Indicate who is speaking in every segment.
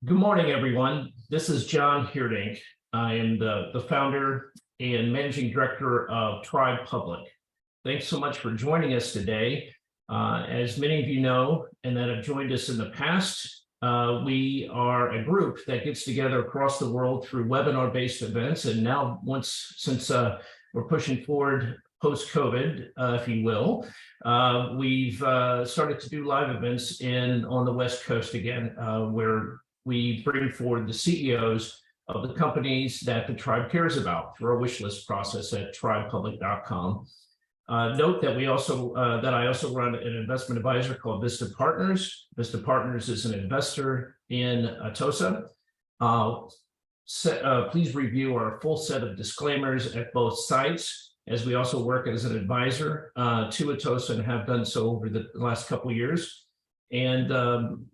Speaker 1: Good morning, everyone. This is John Heerdink. I am the founder and managing director of Tribe Public. Thanks so much for joining us today. As many of you know, and that have joined us in the past, we are a group that gets together across the world through webinar-based events. And now, since we're pushing forward post-COVID, if you will, we've started to do live events on the West Coast again, where we bring forward the CEOs of the companies that the tribe cares about through our wish list process at tribepublic.com. Note that I also run an investment advisor called Vista Partners. Vista Partners is an investor in Atossa. Please review our full set of disclaimers at both sites, as we also work as an advisor to Atossa and have done so over the last couple of years. And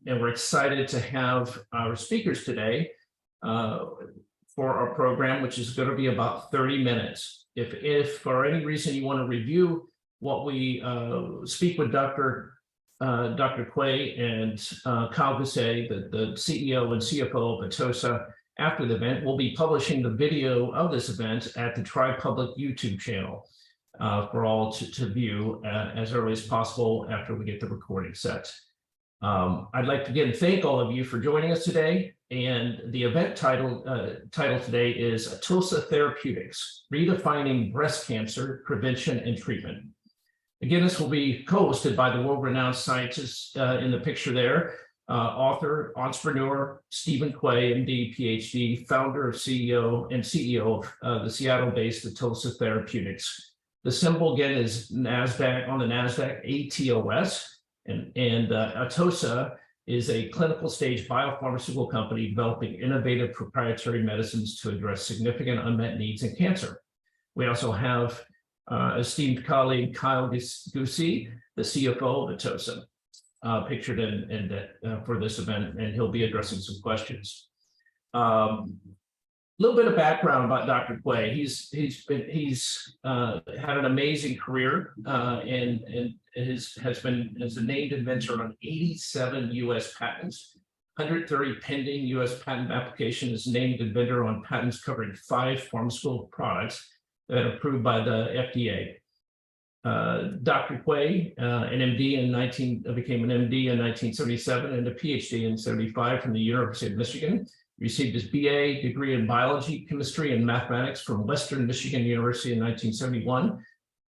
Speaker 1: we're excited to have our speakers today for our program, which is going to be about 30 minutes. If for any reason you want to review what we speak with Dr. Quay and Kyle Gusay, the CEO and CFO of Atossa, after the event, we'll be publishing the video of this event at the Tribe Public YouTube channel for all to view as early as possible after we get the recording set. I'd like to again thank all of you for joining us today. And the event title today is Atossa Therapeutics, Redefining Breast Cancer Prevention and Treatment. Again, this will be co-hosted by the world-renowned scientist in the picture there, author, entrepreneur, Stephen Quay, MD, PhD, founder of CEO of the Seattle-based Atossa Therapeutics. The symbol again is NASDAQ, on the NASDAQ, ATOS. And Atossa is a clinical stage biopharmaceutical company developing innovative proprietary medicines to address significant unmet needs in cancer. We also have esteemed colleague Kyle Gusay, the CFO of Atossa, pictured for this event, and he'll be addressing some questions. A little bit of background about Dr. Quay. He's had an amazing career and has a named inventor on 87 U.S. patents, 130 pending U.S. patent application, is named inventor on patents covering 5 pharmaceutical products that are approved by the FDA. Dr. Quay, an MD became an MD in 1977 and a PhD in 1975 from the University of Michigan. Received his BA degree in biology, chemistry, and mathematics from Western Michigan University in 1971.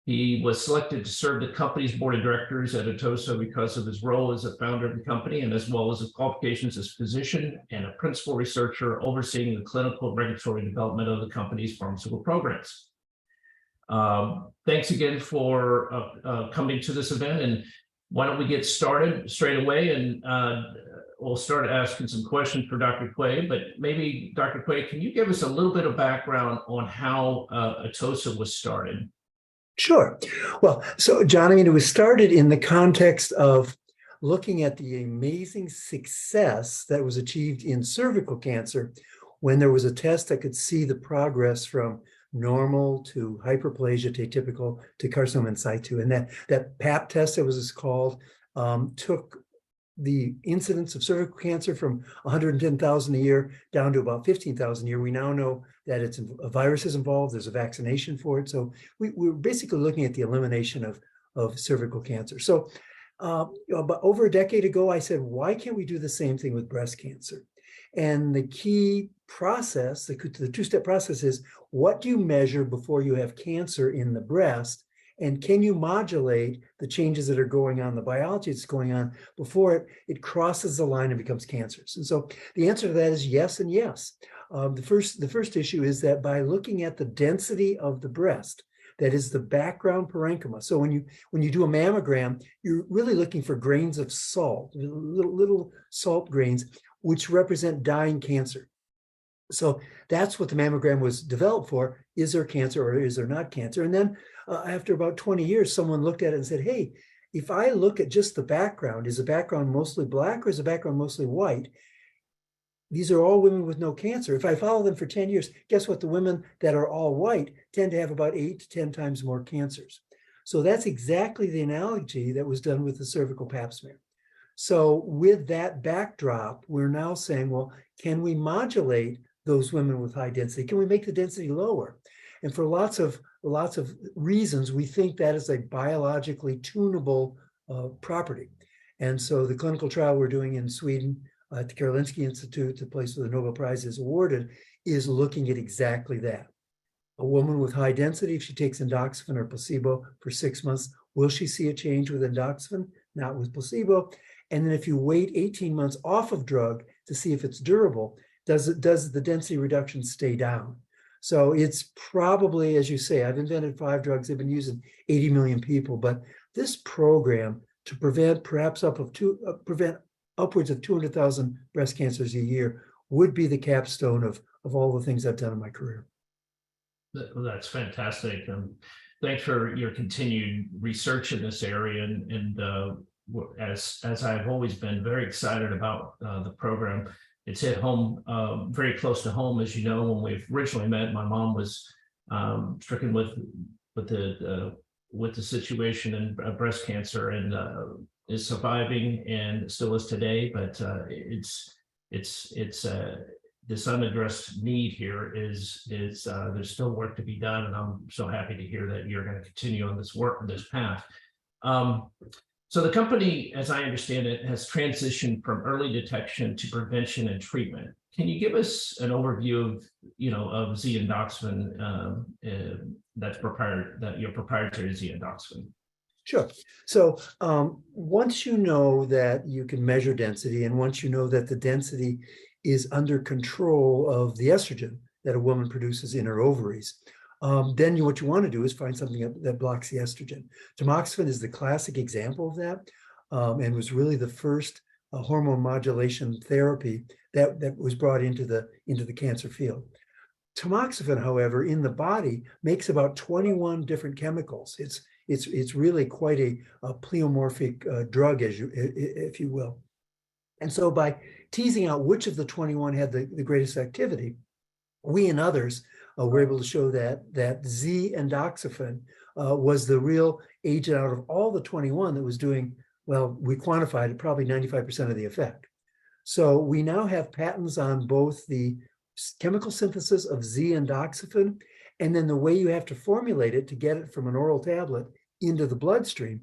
Speaker 1: He was selected to serve the company's board of directors at Atossa because of his role as a founder of the company, and as well as his qualifications as physician and a principal researcher overseeing the clinical and regulatory development of the company's pharmaceutical programs. Thanks again for coming to this event, and why don't we get started straight away, and we'll start asking some questions for Dr. Quay, but maybe Dr. Quay, can you give us a little bit of background on how Atossa was started?
Speaker 2: Sure. Well, so John, it was started in the context of looking at the amazing success that was achieved in cervical cancer when there was a test that could see the progress from normal to hyperplasia to atypical to carcinoma in situ. And that PAP test, that was called, took the incidence of cervical cancer from 110,000 a year down to about 15,000 a year. We now know that a virus is involved. There's a vaccination for it. So we're basically looking at the elimination of cervical cancer. So about over a decade ago, I said, why can't we do the same thing with breast cancer? And the key process, the two-step process is, what do you measure before you have cancer in the breast? And can you modulate the changes that are going on, the biology that's going on, before it crosses the line and becomes cancerous? And so the answer to that is yes and yes. The first issue is that by looking at the density of the breast, that is the background parenchyma. So when you do a mammogram, you're really looking for grains of salt, little salt grains, which represent dying cancer. So that's what the mammogram was developed for. Is there cancer or is there not cancer? And then after about 20 years, someone looked at it and said, hey, if I look at just the background, is the background mostly black or is the background mostly white? These are all women with no cancer. If I follow them for 10 years, guess what? The women that are all white tend to have about 8 to 10 times more cancers. So that's exactly the analogy that was done with the cervical pap smear. So with that backdrop, we're now saying, well, can we modulate those women with high density? Can we make the density lower? And for lots of reasons, we think that is a biologically tunable property. And so the clinical trial we're doing in Sweden at the Karolinska Institute, the place where the Nobel Prize is awarded, is looking at exactly that. A woman with high density, if she takes endoxifen or placebo for 6 months, will she see a change with endoxifen? Not with placebo. And then if you wait 18 months off of drug to see if it's durable, does the density reduction stay down? So it's probably, as you say, I've invented 5 drugs, they've been used in 80 million people, but this program to prevent prevent upwards of 200,000 breast cancers a year would be the capstone of all the things I've done in my career.
Speaker 1: That's fantastic. Thanks for your continued research in this area. And as I've always been very excited about the program, it's hit home, very close to home. As you know, when we originally met, my mom was stricken with the situation and breast cancer, and is surviving and still is today. But it's this unaddressed need here is there's still work to be done, and I'm so happy to hear that you're going to continue on this work, this path. So the company, as I understand it, has transitioned from early detection to prevention and treatment. Can you give us an overview of Z-endoxifen that your proprietary Z-endoxifen?
Speaker 2: Sure. So once you know that you can measure density, and once you know that the density is under control of the estrogen that a woman produces in her ovaries, then what you want to do is find something that blocks the estrogen. Tamoxifen is the classic example of that, and was really the first hormone modulation therapy that was brought into the cancer field. Tamoxifen, however, in the body makes about 21 different chemicals. It's really quite a pleomorphic drug, if you will. And so by teasing out which of the 21 had the greatest activity, we and others were able to show that Z-endoxifen was the real agent out of all the 21 that was doing, well, we quantified it, probably 95% of the effect. So we now have patents on both the chemical synthesis of Z-endoxifen and then the way you have to formulate it to get it from an oral tablet into the bloodstream,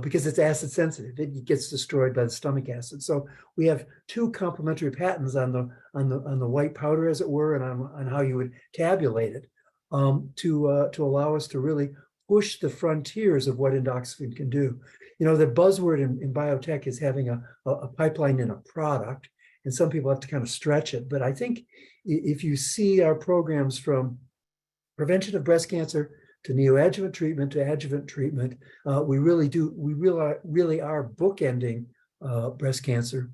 Speaker 2: because it's acid sensitive. It gets destroyed by the stomach acid. So we have 2 complementary patents on the white powder, as it were, and on how you would tabulate it, to allow us to really push the frontiers of what endoxifen can do. The buzzword in biotech is having a pipeline in a product, and some people have to kind of stretch it. But I think if you see our programs from prevention of breast cancer to neoadjuvant treatment to adjuvant treatment, we really are bookending breast cancer.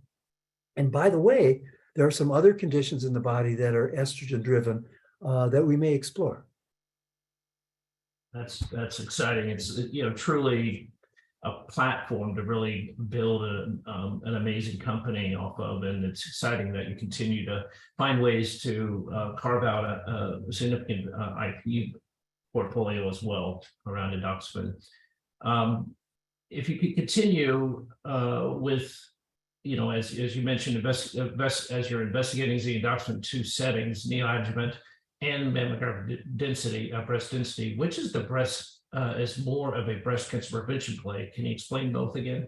Speaker 2: And by the way, there are some other conditions in the body that are estrogen driven that we may explore.
Speaker 1: That's exciting. It's truly a platform to really build an amazing company off of, and it's exciting that you continue to find ways to carve out a significant IP portfolio as well around endoxifen. If you could continue with, as you mentioned, as you're investigating the endoxifen 2 settings, neoadjuvant and mammographic density, breast density, which is is more of a breast cancer prevention play? Can you explain both again?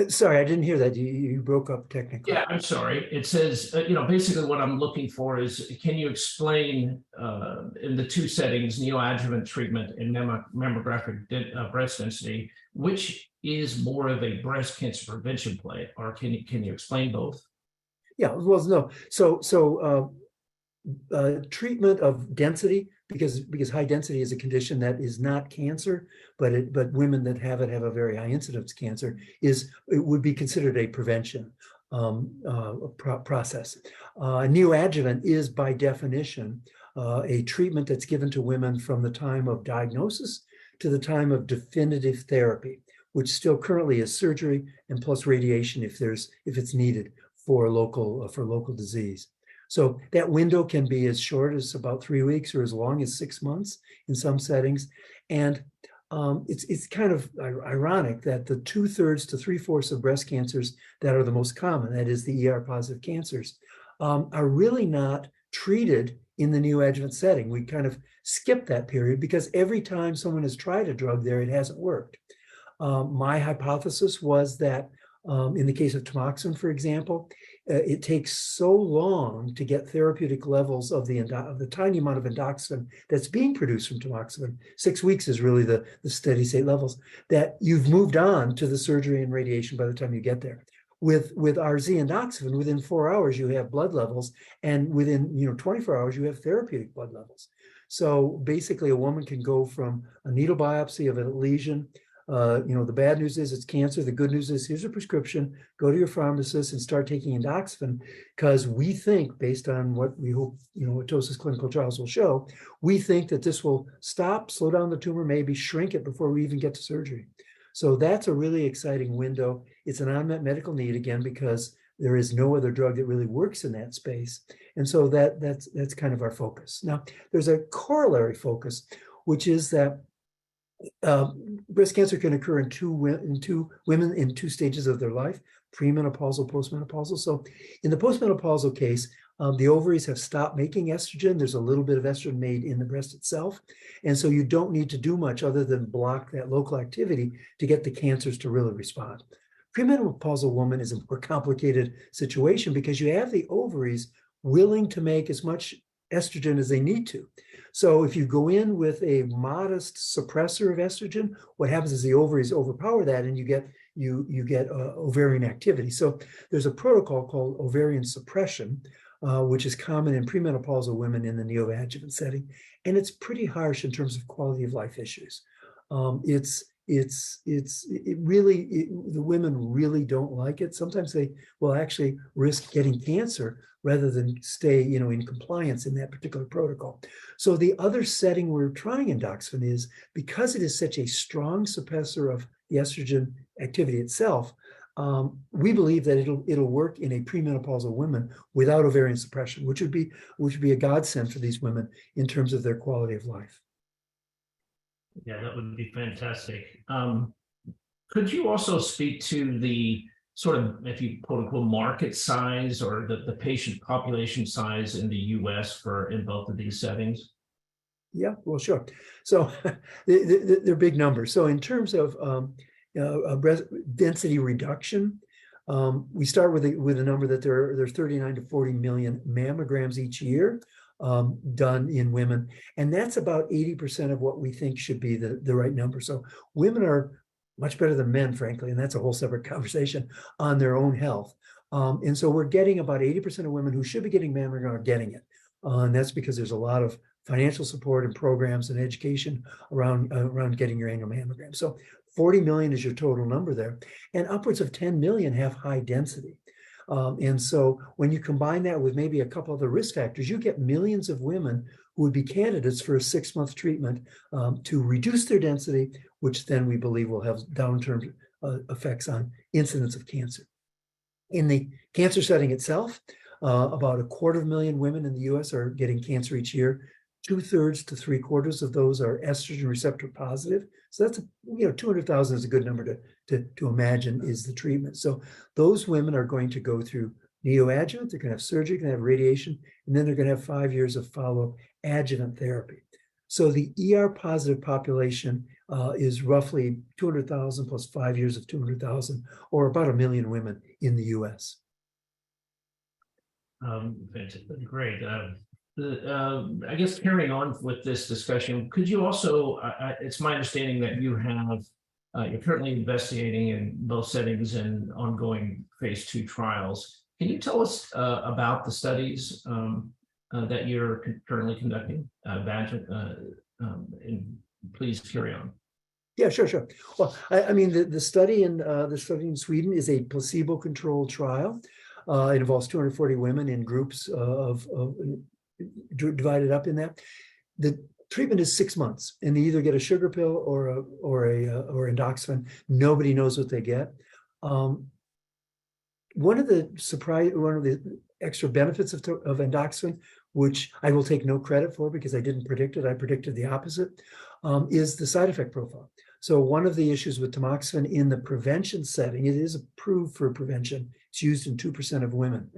Speaker 2: Sorry, I didn't hear that. You broke up technically.
Speaker 1: Yeah, I'm sorry. It says, basically what I'm looking for is, can you explain in the 2 settings, neoadjuvant treatment and mammographic breast density, which is more of a breast cancer prevention play? Or can you explain both?
Speaker 2: Yeah, well, no. So treatment of density, because high density is a condition that is not cancer, but women that have it have a very high incidence of cancer, it would be considered a prevention process. Neoadjuvant is by definition a treatment that's given to women from the time of diagnosis to the time of definitive therapy, which still currently is surgery and plus radiation if it's needed for local disease. So that window can be as short as about 3 weeks or as long as 6 months in some settings. And it's kind of ironic that the 2/3 to 3/4 of breast cancers that are the most common, that is the ER-positive cancers, are really not treated in the neoadjuvant setting. We kind of skip that period because every time someone has tried a drug there, it hasn't worked. My hypothesis was that in the case of tamoxifen, for example, it takes so long to get therapeutic levels of the tiny amount of endoxifen that's being produced from tamoxifen. 6 weeks is really the steady state levels, that you've moved on to the surgery and radiation by the time you get there. With RZ endoxifen, within 4 hours, you have blood levels, and within 24 hours, you have therapeutic blood levels. So basically, a woman can go from a needle biopsy of a lesion. The bad news is it's cancer. The good news is here's a prescription. Go to your pharmacist and start taking endoxifen, because we think, based on what we hope Atossa's clinical trials will show, we think that this will slow down the tumor, maybe shrink it before we even get to surgery. So that's a really exciting window. It's an unmet medical need, again, because there is no other drug that really works in that space. And so that's kind of our focus. Now, there's a corollary focus, which is that breast cancer can occur in two women in 2 stages of their life: premenopausal, postmenopausal. So in the postmenopausal case, the ovaries have stopped making estrogen. There's a little bit of estrogen made in the breast itself. And so you don't need to do much other than block that local activity to get the cancers to really respond. Premenopausal woman is a more complicated situation because you have the ovaries willing to make as much estrogen as they need to. So if you go in with a modest suppressor of estrogen, what happens is the ovaries overpower that, and you get ovarian activity. So there's a protocol called ovarian suppression, which is common in premenopausal women in the neoadjuvant setting, and it's pretty harsh in terms of quality of life issues. The women really don't like it. Sometimes they will actually risk getting cancer rather than stay, in compliance in that particular protocol. So the other setting we're trying endoxifen is, because it is such a strong suppressor of the estrogen activity itself, we believe that it'll work in a premenopausal woman without ovarian suppression, which would be a godsend for these women in terms of their quality of life.
Speaker 1: Yeah, that would be fantastic. Could you also speak to the sort of, if you quote unquote, market size or the patient population size in the US in both of these settings?
Speaker 2: Yeah, well, sure. So they're big numbers. So in terms of breast density reduction, we start with a number that there's 39 to 40 million mammograms each year done in women, and that's about 80% of what we think should be the right number. So women are much better than men, frankly, and that's a whole separate conversation on their own health. And so we're getting about 80% of women who should be getting mammogram are getting it, and that's because there's a lot of financial support and programs and education around getting your annual mammogram. So 40 million is your total number there, and upwards of 10 million have high density. And so when you combine that with maybe a couple of the risk factors, you get millions of women who would be candidates for a 6-month treatment to reduce their density, which then we believe will have downturn effects on incidence of cancer. In the cancer setting itself, about 250,000 women in the US are getting cancer each year. 2/3 to 3/4 of those are estrogen receptor positive. So that's 200,000 is a good number to imagine is the treatment. So those women are going to go through neoadjuvant, they're going to have surgery, they're going to have radiation, and then they're going to have 5 years of follow-up adjuvant therapy. So the ER positive population is roughly 200,000 plus 5 years of 200,000, or about 1 million women in the US.
Speaker 1: Great. I guess carrying on with this discussion, could you also, it's my understanding that you're currently investigating in both settings and ongoing phase 2 trials. Can you tell us about the studies that you're currently conducting? And please carry on.
Speaker 2: Yeah, sure. Well, I mean, the study in Sweden is a placebo-controlled trial. It involves 240 women in groups divided up in that. The treatment is 6 months, and they either get a sugar pill or endoxifen. Nobody knows what they get. One of the extra benefits of endoxifen, which I will take no credit for because I didn't predict it, I predicted the opposite, is the side effect profile. So one of the issues with tamoxifen in the prevention setting, it is approved for prevention, it's used in 2% of women,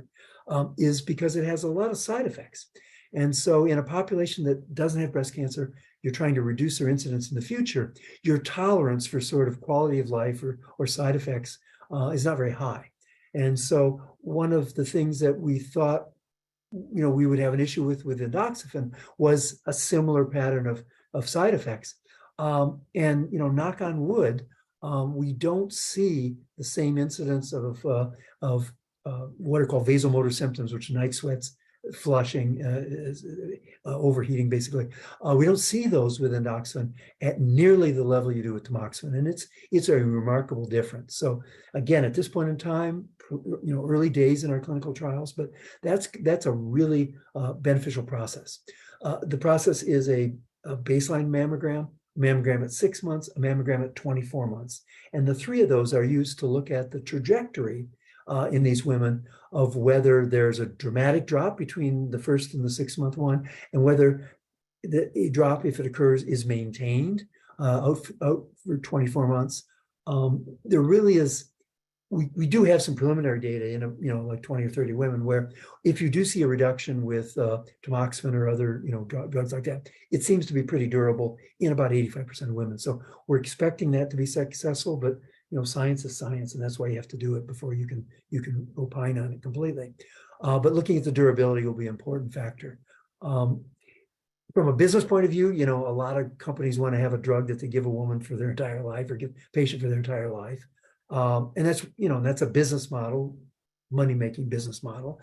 Speaker 2: is because it has a lot of side effects. And so in a population that doesn't have breast cancer, you're trying to reduce their incidence in the future, your tolerance for sort of quality of life or side effects is not very high. And so one of the things that we thought, we would have an issue with endoxifen was a similar pattern of side effects. And, knock on wood, we don't see the same incidence of what are called vasomotor symptoms, which are night sweats, flushing, overheating, basically. We don't see those with endoxifen at nearly the level you do with tamoxifen, and it's a remarkable difference. So again, at this point in time, early days in our clinical trials, but that's a really beneficial process. The process is a baseline mammogram at 6 months, a mammogram at 24 months. And the three of those are used to look at the trajectory in these women of whether there's a dramatic drop between the first and the 6 month one, and whether the drop, if it occurs, is maintained out for 24 months. There really is, we do have some preliminary data in like 20 or 30 women where if you do see a reduction with tamoxifen or other drugs like that, it seems to be pretty durable in about 85% of women. So we're expecting that to be successful, but science is science, and that's why you have to do it before you can opine on it completely. But looking at the durability will be an important factor. From a business point of view, a lot of companies want to have a drug that they give a woman for their entire life or give a patient for their entire life. And that's a business model, money-making business model.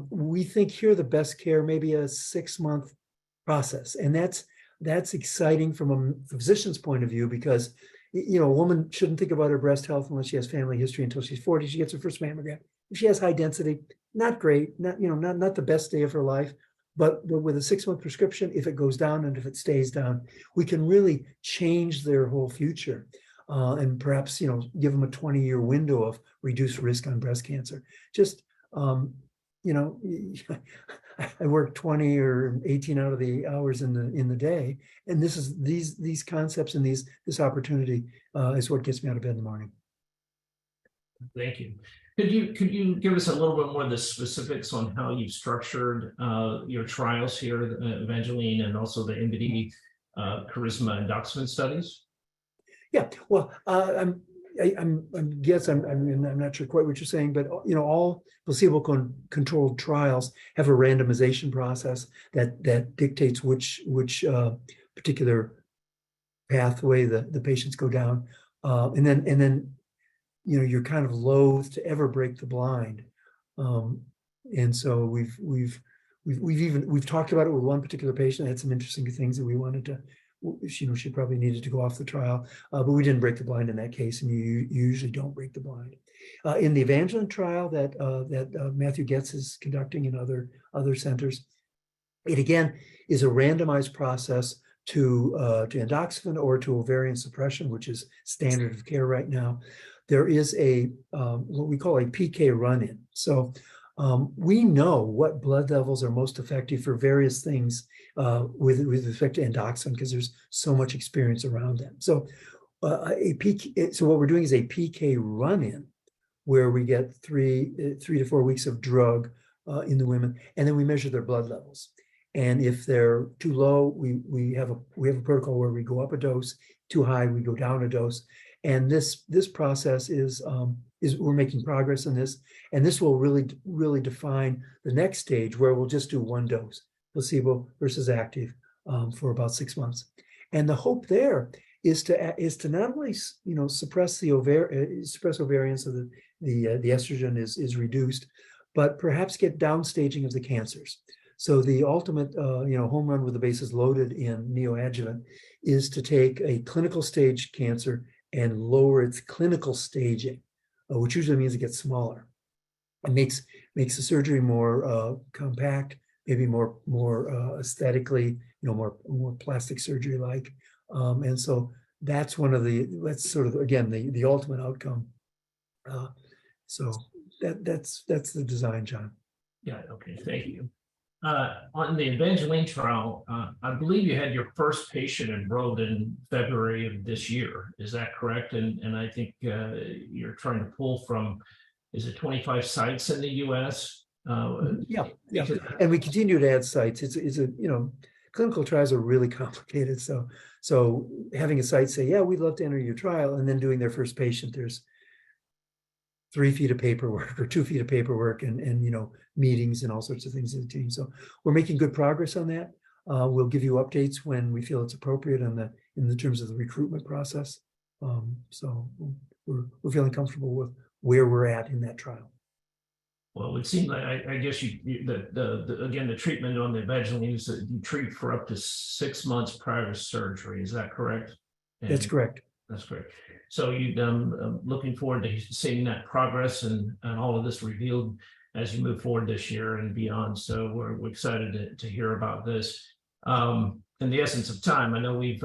Speaker 2: We think here the best care may be a 6 month process. And that's exciting from a physician's point of view, because a woman shouldn't think about her breast health unless she has family history until she's 40. She gets her first mammogram. If she has high density, not great, not the best day of her life. But with a 6 month prescription, if it goes down and if it stays down, we can really change their whole future. And perhaps, give them a 20-year window of reduced risk on breast cancer. Just, I work 20 or 18 out of the hours in the day, and these concepts and this opportunity is what gets me out of bed in the morning.
Speaker 1: Thank you. Could you give us a little bit more of the specifics on how you've structured your trials here, Evangeline, and also the MBD charisma endoxifen studies?
Speaker 2: Yeah, well, I'm not sure quite what you're saying, but all placebo-controlled trials have a randomization process that dictates which particular pathway the patients go down, and then you're kind of loath to ever break the blind, and so we've talked about it with one particular patient. Had some interesting things that we wanted to. She probably needed to go off the trial, but we didn't break the blind in that case, and you usually don't break the blind. In the Evangeline trial that Matthew Getz is conducting in other centers, it again is a randomized process to endoxifen or to ovarian suppression, which is standard of care right now. There is a what we call a PK run-in. So we know what blood levels are most effective for various things with respect to endoxifen, because there's so much experience around them. So so what we're doing is a PK run-in, where we get 3 to 4 weeks of drug in the women, and then we measure their blood levels. And if they're too low, we have a protocol where we go up a dose. Too high, we go down a dose. And this process is we're making progress in this, and this will really define the next stage, where we'll just do one dose, placebo versus active, for about 6 months. And the hope there is to not only suppress ovarian so that the estrogen is reduced, but perhaps get downstaging of the cancers. So the ultimate home run with the bases loaded in neoadjuvant is to take a clinical stage cancer and lower its clinical staging, which usually means it gets smaller. It makes the surgery more compact, maybe more aesthetically, more plastic surgery like, and so that's sort of again the ultimate outcome. So that's the design, John.
Speaker 1: Yeah. Okay. Thank you. On the Evangeline trial, I believe you had your first patient enrolled in February of this year. Is that correct? And I think you're trying to pull from, is it 25 sites in the US?
Speaker 2: Yeah. And we continue to add sites. It's a, clinical trials are really complicated. So having a site say, yeah, we'd love to enter your trial, and then doing their first patient, there's 3 feet of paperwork or 2 feet of paperwork and meetings and all sorts of things in the team. So we're making good progress on that. We'll give you updates when we feel it's appropriate in the terms of the recruitment process. So we're feeling comfortable with where we're at in that trial.
Speaker 1: Well, it would seem like I guess again, the treatment on the Evangeline is that you treat for up to 6 months prior to surgery. Is that correct?
Speaker 2: That's correct.
Speaker 1: That's great. So you looking forward to seeing that progress and all of this revealed as you move forward this year and beyond. So we're excited to hear about this. In the essence of time, I know we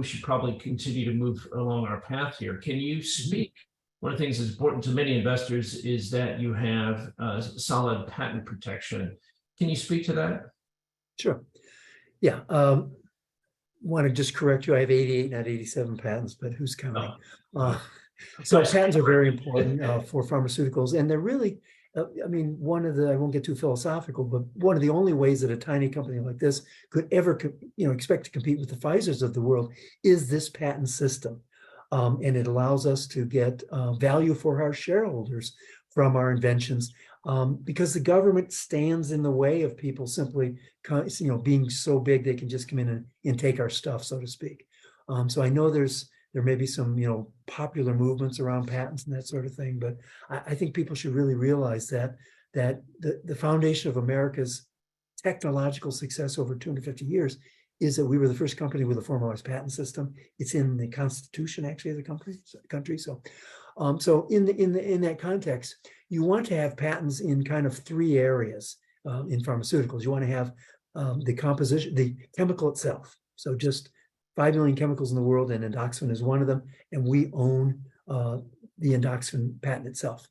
Speaker 1: should probably continue to move along our path here. Can you speak? One of the things that's important to many investors is that you have solid patent protection. Can you speak to that?
Speaker 2: Sure. Yeah. Want to just correct you. I have 88, not 87 patents, but who's counting? So patents are very important for pharmaceuticals, and they're really, I won't get too philosophical, but one of the only ways that a tiny company like this could ever, expect to compete with the Pfizers of the world is this patent system. And it allows us to get value for our shareholders from our inventions, because the government stands in the way of people simply, being so big they can just come in and take our stuff, so to speak. So I know there may be some, popular movements around patents and that sort of thing, but I think people should really realize that the foundation of America's technological success over 250 years is that we were the first company with a formalized patent system. It's in the Constitution, actually, of the country. So in that context, you want to have patents in kind of 3 areas in pharmaceuticals. You want to have the composition, the chemical itself. So just 5 million chemicals in the world, and Endoxifen is one of them, and we own the Endoxifen patent itself.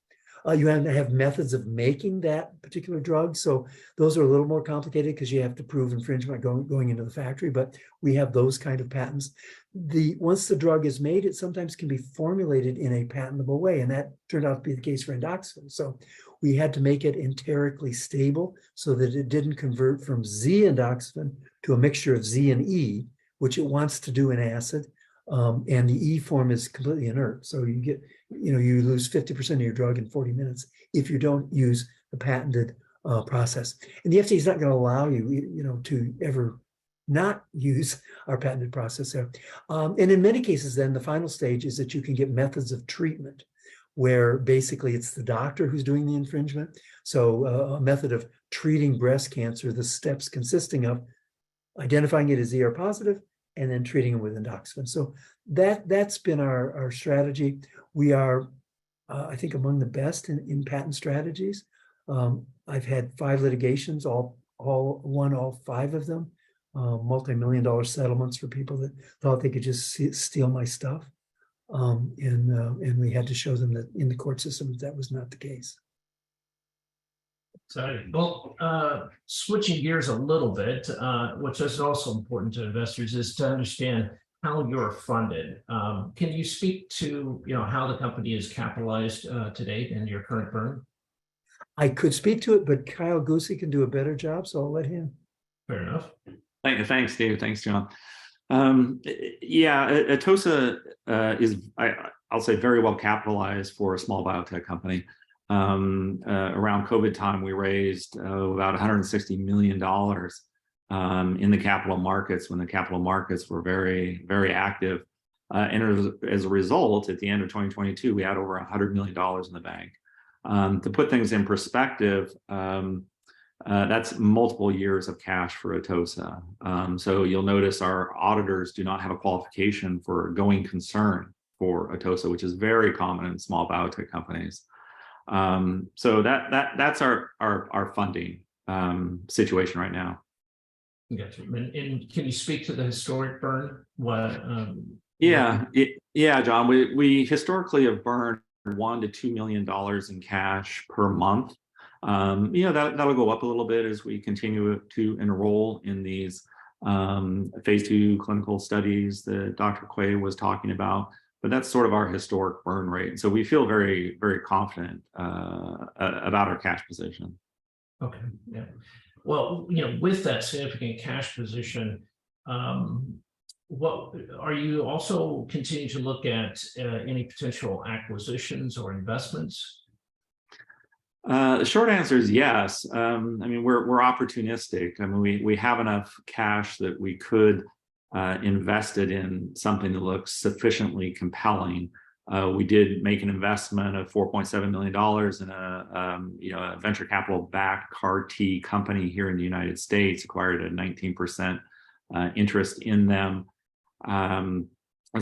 Speaker 2: You have to have methods of making that particular drug. So those are a little more complicated because you have to prove infringement going into the factory, but we have those kind of patents. Once the drug is made, it sometimes can be formulated in a patentable way, and that turned out to be the case for Endoxifen. So we had to make it enterically stable so that it didn't convert from Z Endoxifen to a mixture of Z and E, which it wants to do in acid. And the E form is completely inert. So you get, you lose 50% of your drug in 40 minutes if you don't use the patented process. And the FDA is not going to allow you, to ever not use our patented process there. And in many cases, then the final stage is that you can get methods of treatment where basically it's the doctor who's doing the infringement. So a method of treating breast cancer, the steps consisting of identifying it as ER positive, and then treating them with Endoxifen. So that's been our strategy. We are, I think, among the best in patent strategies. I've had 5 litigations, all won all 5 of them, multi-million-dollar settlements for people that thought they could just steal my stuff. And we had to show them that in the court system that was not the case.
Speaker 1: Exciting. Well, switching gears a little bit, which is also important to investors, is to understand how you're funded. Can you speak to how the company is capitalized to date and your current burn?
Speaker 3: I could speak to it, but Kyle Goosey can do a better job, so I'll let him.
Speaker 1: Fair enough.
Speaker 4: Thanks, Dave. Thanks, John. Atossa is, I'll say, very well capitalized for a small biotech company. Around COVID time, we raised about $160 million in the capital markets when the capital markets were very, very active. And as a result, at the end of 2022, we had over $100 million in the bank. To put things in perspective, that's multiple years of cash for Atossa. So you'll notice our auditors do not have a qualification for going concern for Atossa, which is very common in small biotech companies. So that's our funding situation right now.
Speaker 1: Gotcha. And can you speak to the historic burn?
Speaker 4: Yeah, John. We historically have burned $1 to $2 million in cash per month. That'll go up a little bit as we continue to enroll in these phase 2 clinical studies that Dr. Quay was talking about. But that's sort of our historic burn rate. So we feel very, very confident about our cash position.
Speaker 1: Okay, yeah. Well, with that significant cash position, what are you also continuing to look at any potential acquisitions or investments?
Speaker 4: The short answer is yes. We're opportunistic. We have enough cash that we could invest it in something that looks sufficiently compelling. We did make an investment of $4.7 million in a venture capital backed CAR T company here in the United States, acquired a 19% interest in them. And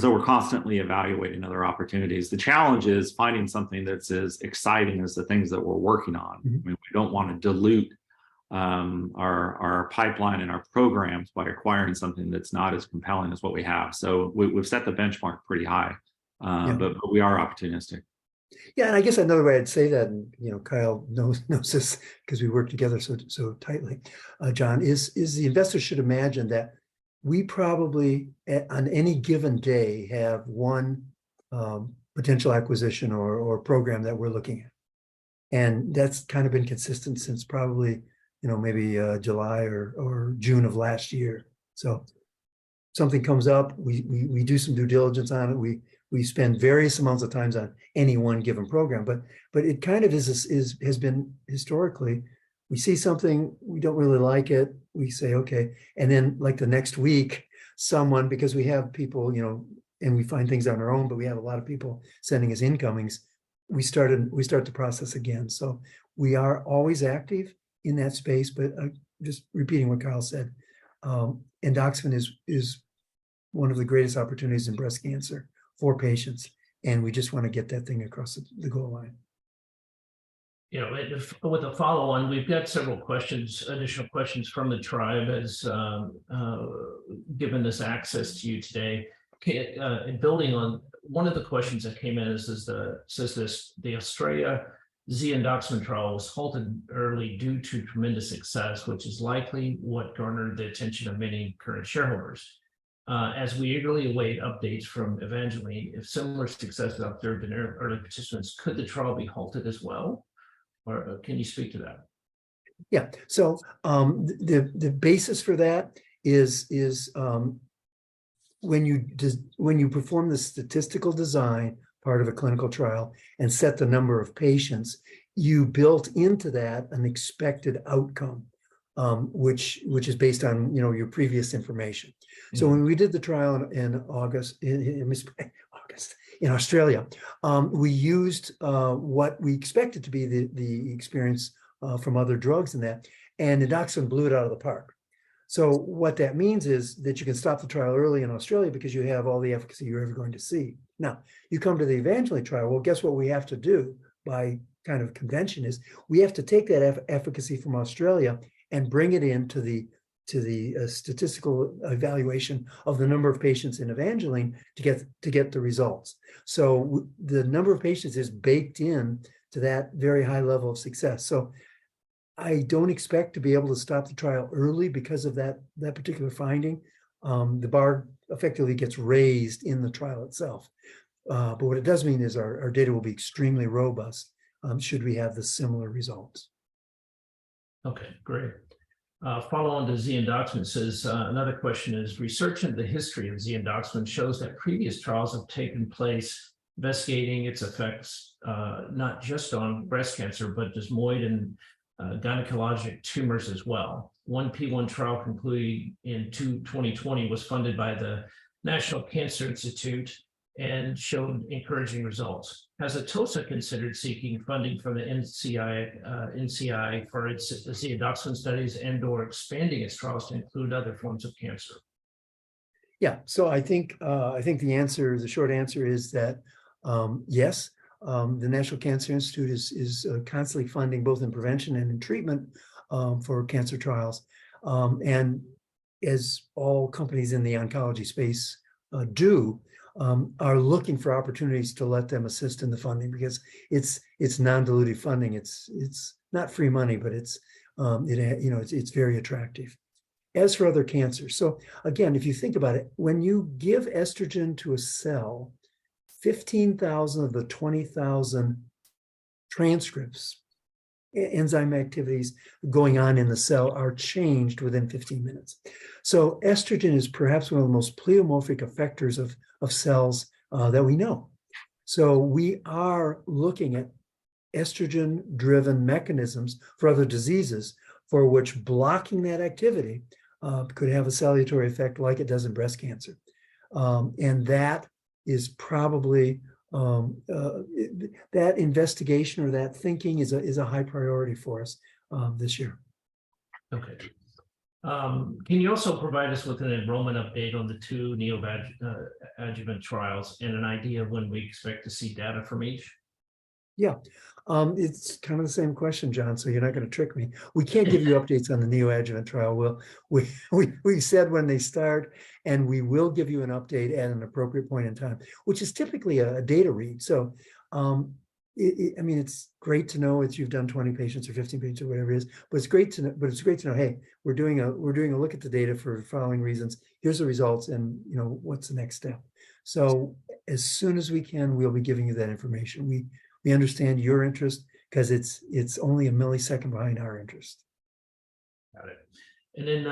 Speaker 4: so we're constantly evaluating other opportunities. The challenge is finding something that's as exciting as the things that we're working on.
Speaker 2: Mm-hmm.
Speaker 4: We don't want to dilute our pipeline and our programs by acquiring something that's not as compelling as what we have. So we've set the benchmark pretty high, but we are opportunistic.
Speaker 2: Yeah, and I guess another way I'd say that, and Kyle knows this because we work together so tightly, John, is the investor should imagine that we probably on any given day have one potential acquisition or program that we're looking at. And that's kind of been consistent since probably, maybe July or June of last year. So something comes up, we do some due diligence on it. We spend various amounts of times on any one given program, but it kind of has been historically, we see something, we don't really like it, we say, okay. And then like the next week, someone, because we have people, and we find things on our own, but we have a lot of people sending us incomings, we start the process again. So we are always active in that space, but just repeating what Kyle said, Endoxifen is one of the greatest opportunities in breast cancer for patients. And we just want to get that thing across the goal line.
Speaker 1: With a follow-on, we've got several additional questions from the tribe as given this access to you today. And building on one of the questions that came in says the Australia Z-endoxifen trial was halted early due to tremendous success, which is likely what garnered the attention of many current shareholders. As we eagerly await updates from Evangeline, if similar success is observed in early participants, could the trial be halted as well? Or can you speak to that?
Speaker 2: Yeah. So the basis for that is when you perform the statistical design part of a clinical trial and set the number of patients, you built into that an expected outcome, which is based on your previous information. Mm-hmm. So when we did the trial in August in Australia, we used what we expected to be the experience from other drugs in that, and Endoxifen blew it out of the park. So what that means is that you can stop the trial early in Australia because you have all the efficacy you're ever going to see. Now, you come to the Evangeline trial, well, guess what we have to do by kind of convention is we have to take that efficacy from Australia and bring it into the statistical evaluation of the number of patients in Evangeline to get the results. So the number of patients is baked in to that very high level of success. So I don't expect to be able to stop the trial early because of that particular finding. The bar effectively gets raised in the trial itself. But what it does mean is our data will be extremely robust should we have the similar results.
Speaker 1: Okay, great. Follow on to Z-endoxifen says, another question is, research into the history of Z-endoxifen shows that previous trials have taken place investigating its effects, not just on breast cancer, but desmoid and gynecologic tumors as well. One P1 trial concluded in 2020 was funded by the National Cancer Institute and showed encouraging results. Has Atossa considered seeking funding from the NCI for its Z-endoxifen studies and/or expanding its trials to include other forms of cancer?
Speaker 2: Yeah, so I think the short answer is that yes. The National Cancer Institute is constantly funding both in prevention and in treatment for cancer trials. And as all companies in the oncology space do, are looking for opportunities to let them assist in the funding, because it's non-dilutive funding. It's not free money, but it's very attractive. As for other cancers, so again, if you think about it, when you give estrogen to a cell, 15,000 of the 20,000 transcripts, enzyme activities going on in the cell are changed within 15 minutes. So estrogen is perhaps one of the most pleomorphic effectors of cells that we know. So we are looking at estrogen-driven mechanisms for other diseases for which blocking that activity could have a salutary effect like it does in breast cancer. And that is probably that investigation or that thinking is a high priority for us this year.
Speaker 1: Okay. Can you also provide us with an enrollment update on the 2 neoadjuvant trials and an idea of when we expect to see data from each?
Speaker 2: Yeah, it's kind of the same question, John, so you're not going to trick me. We can't give you updates on the neoadjuvant trial. We said when they start, and we will give you an update at an appropriate point in time, which is typically a data read. So, I mean, it's great to know if you've done 20 patients or 15 patients or whatever it is, but it's great to know. But it's great to know, hey, we're doing a look at the data for the following reasons. Here's the results, and what's the next step. So, as soon as we can, we'll be giving you that information. We understand your interest because it's only a millisecond behind our interest.
Speaker 1: Got it. And then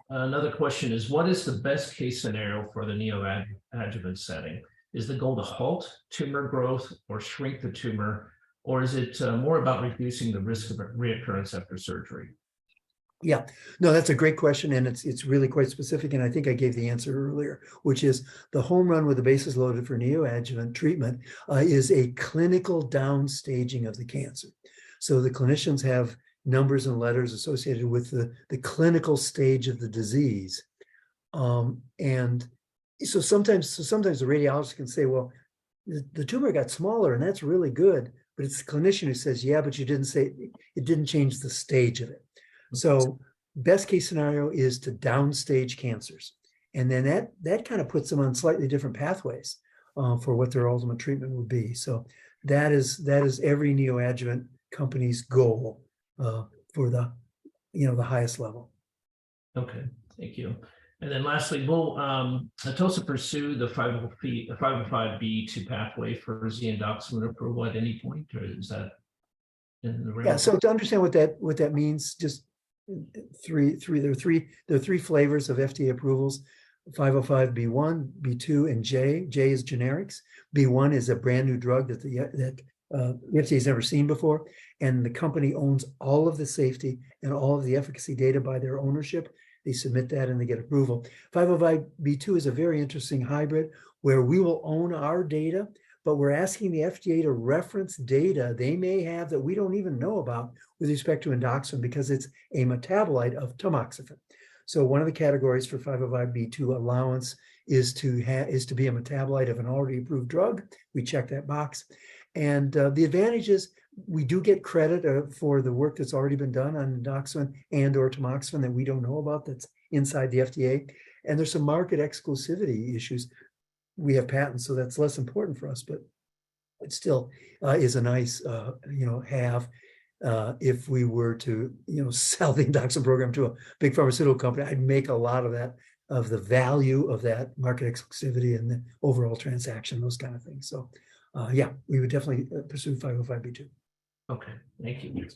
Speaker 1: another question is, what is the best case scenario for the neoadjuvant setting? Is the goal to halt tumor growth or shrink the tumor, or is it more about reducing the risk of reoccurrence after surgery?
Speaker 2: Yeah, no, that's a great question, and it's really quite specific, and I think I gave the answer earlier, which is the home run with the bases loaded for neoadjuvant treatment is a clinical downstaging of the cancer. So the clinicians have numbers and letters associated with the clinical stage of the disease, and so sometimes the radiologist can say, well, the tumor got smaller, and that's really good, but it's the clinician who says, yeah, but you didn't say it didn't change the stage of it. So best case scenario is to downstage cancers. And then that kind of puts them on slightly different pathways for what their ultimate treatment would be. So that is every neoadjuvant company's goal for the highest level.
Speaker 1: Okay, thank you. And then lastly, will Atossa pursue the 505(b)(2) pathway for Endoxifen approval at any point, or is that in the realm?
Speaker 2: Yeah, so to understand what that means, just there are three flavors of FDA approvals: 505(b)(1), (b)(2), and J. J is generics. (b)(1) is a brand new drug that the FDA has never seen before, and the company owns all of the safety and all of the efficacy data by their ownership. They submit that and they get approval. 505(b)(2) is a very interesting hybrid where we will own our data, but we're asking the FDA to reference data they may have that we don't even know about with respect to Endoxifen, because it's a metabolite of tamoxifen. So one of the categories for 505(b)(2) allowance is to be a metabolite of an already approved drug. We check that box. And the advantage is we do get credit for the work that's already been done on Endoxifen and or tamoxifen that we don't know about that's inside the FDA. And there's some market exclusivity issues. We have patents, so that's less important for us, but it still is a nice, have if we were to, sell the Endoxifen program to a big pharmaceutical company. I'd make a lot of that, of the value of that market exclusivity and the overall transaction, those kind of things. So, yeah, we would definitely pursue 505(b)(2).
Speaker 1: Okay, thank you.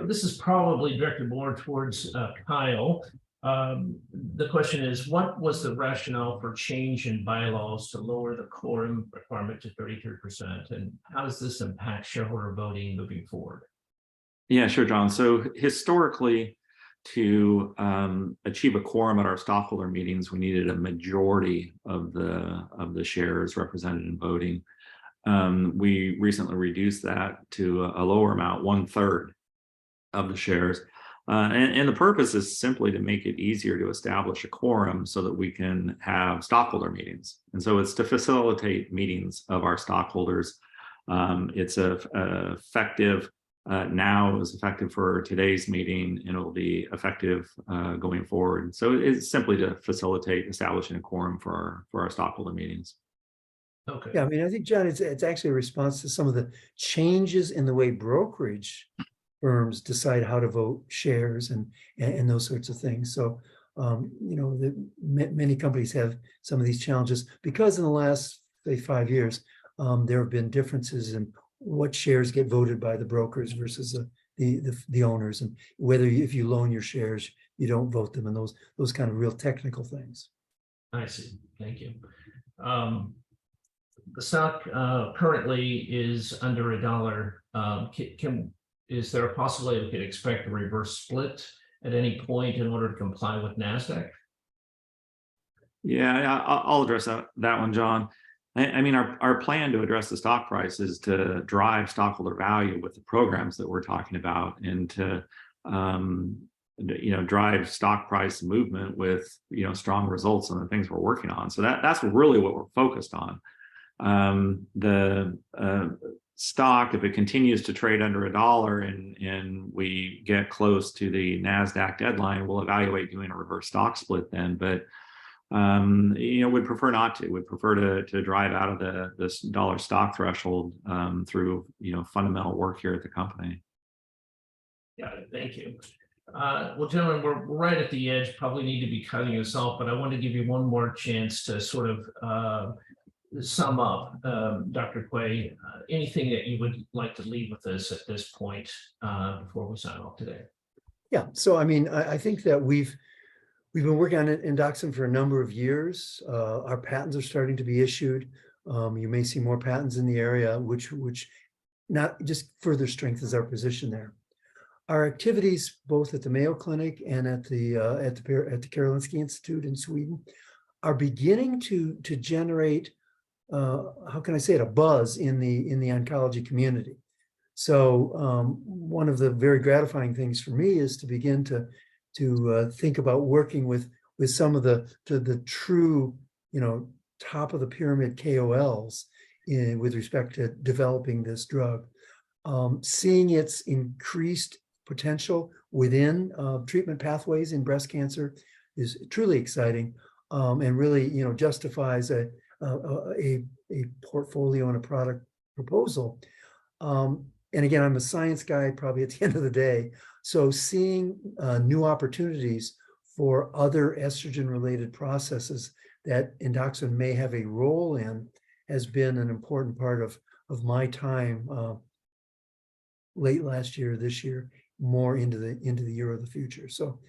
Speaker 1: This is probably directed more towards Kyle. The question is, what was the rationale for change in bylaws to lower the quorum requirement to 33%? And how does this impact shareholder voting moving forward?
Speaker 4: Yeah, sure, John. So historically, to achieve a quorum at our stockholder meetings, we needed a majority of the shares represented in voting. We recently reduced that to a lower amount, 1/3 of the shares. And the purpose is simply to make it easier to establish a quorum so that we can have stockholder meetings. And so it's to facilitate meetings of our stockholders. It's a effective now is effective for today's meeting, and it will be effective going forward. So it's simply to facilitate establishing a quorum for our stockholder meetings.
Speaker 1: Okay.
Speaker 2: Yeah, I mean, I think, John, it's actually a response to some of the changes in the way brokerage firms decide how to vote shares and those sorts of things. So, you know, many companies have some of these challenges because in the last, say, 5 years, there have been differences in what shares get voted by the brokers versus the owners, and whether if you loan your shares, you don't vote them, and those kind of real technical things.
Speaker 1: I see. Thank you. The stock currently is under $1. Is there a possibility we could expect a reverse split at any point in order to comply with NASDAQ?
Speaker 4: Yeah, I'll address that one, John. I mean, our plan to address the stock price is to drive stockholder value with the programs that we're talking about, and to drive stock price movement with strong results on the things we're working on. So that's really what we're focused on. The stock, if it continues to trade under $1 and we get close to the NASDAQ deadline, we'll evaluate doing a reverse stock split then. But we'd prefer not to. We'd prefer to drive out of this dollar stock threshold through fundamental work here at the company.
Speaker 1: Yeah, thank you. Well, gentlemen, we're right at the edge. Probably need to be cutting us off, but I want to give you one more chance to sort of sum up, Dr. Quay, anything that you would like to leave with us at this point before we sign off today.
Speaker 2: Yeah, so I mean, I think that we've been working on Endoxifen for a number of years. Our patents are starting to be issued. You may see more patents in the area, which not just further strengthens our position there. Our activities, both at the Mayo Clinic and at the Karolinska Institute in Sweden, are beginning to generate, how can I say it, a buzz in the oncology community. So one of the very gratifying things for me is to begin to think about working with some of the true, top of the pyramid KOLs with respect to developing this drug, seeing its increased potential within treatment pathways in breast cancer is truly exciting, and really, justifies a portfolio and a product proposal. And again, I'm a science guy probably at the end of the day. So seeing new opportunities for other estrogen-related processes that Endoxifen may have a role in has been an important part of my time late last year, this year, more into the year of the future. So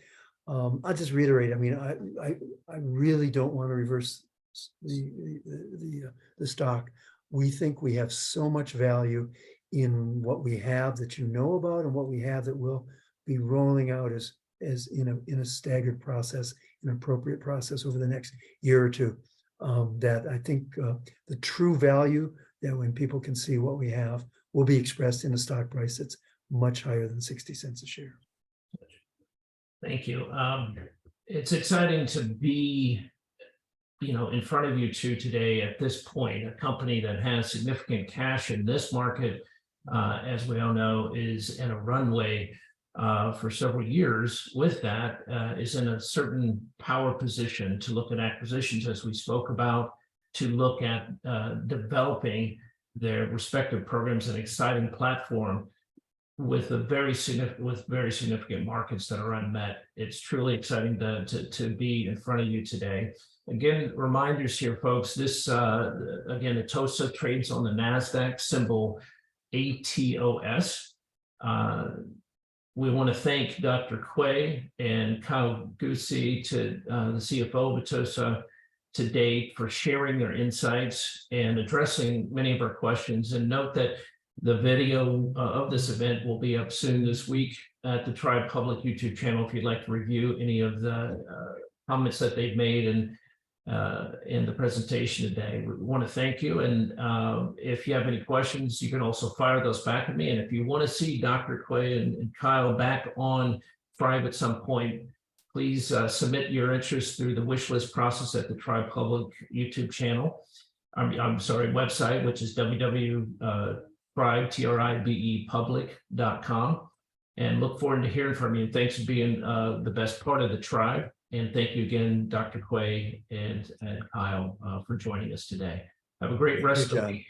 Speaker 2: I'll just reiterate, I mean, I really don't want to reverse the stock. We think we have so much value in what we have that about, and what we have that will be rolling out as in a staggered process, an appropriate process over the next year or two. That I think the true value, that when people can see what we have, will be expressed in a stock price that's much higher than 60 cents a share.
Speaker 1: Thank you. It's exciting to be, in front of you two today at this point. A company that has significant cash in this market, as we all know, is in a runway for several years. With that, is in a certain power position to look at acquisitions, as we spoke about, to look at developing their respective programs, an exciting platform with very significant markets that are unmet. It's truly exciting to be in front of you today. Again, reminders here, folks. This again, Atossa trades on the NASDAQ, symbol ATOS. We want to thank Dr. Quay and Kyle Gusi, the CFO of Atossa, to date, for sharing their insights and addressing many of our questions. And note that the video of this event will be up soon this week at the Tribe Public YouTube channel if you'd like to review any of the comments that they've made and in the presentation today. We want to thank you. And if you have any questions, you can also fire those back at me. And if you want to see Dr. Quay and Kyle back on Tribe at some point, please submit your interest through the wish list process at the Tribe Public YouTube channel. I'm sorry, website, which is tribe, TRIBE public.com, and look forward to hearing from you. Thanks for being the best part of the tribe. And thank you again, Dr. Quay and Kyle, for joining us today. Have a great rest of the week.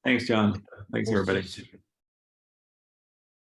Speaker 4: Thanks, John. Thanks,
Speaker 1: We'll see
Speaker 4: everybody.
Speaker 1: you soon.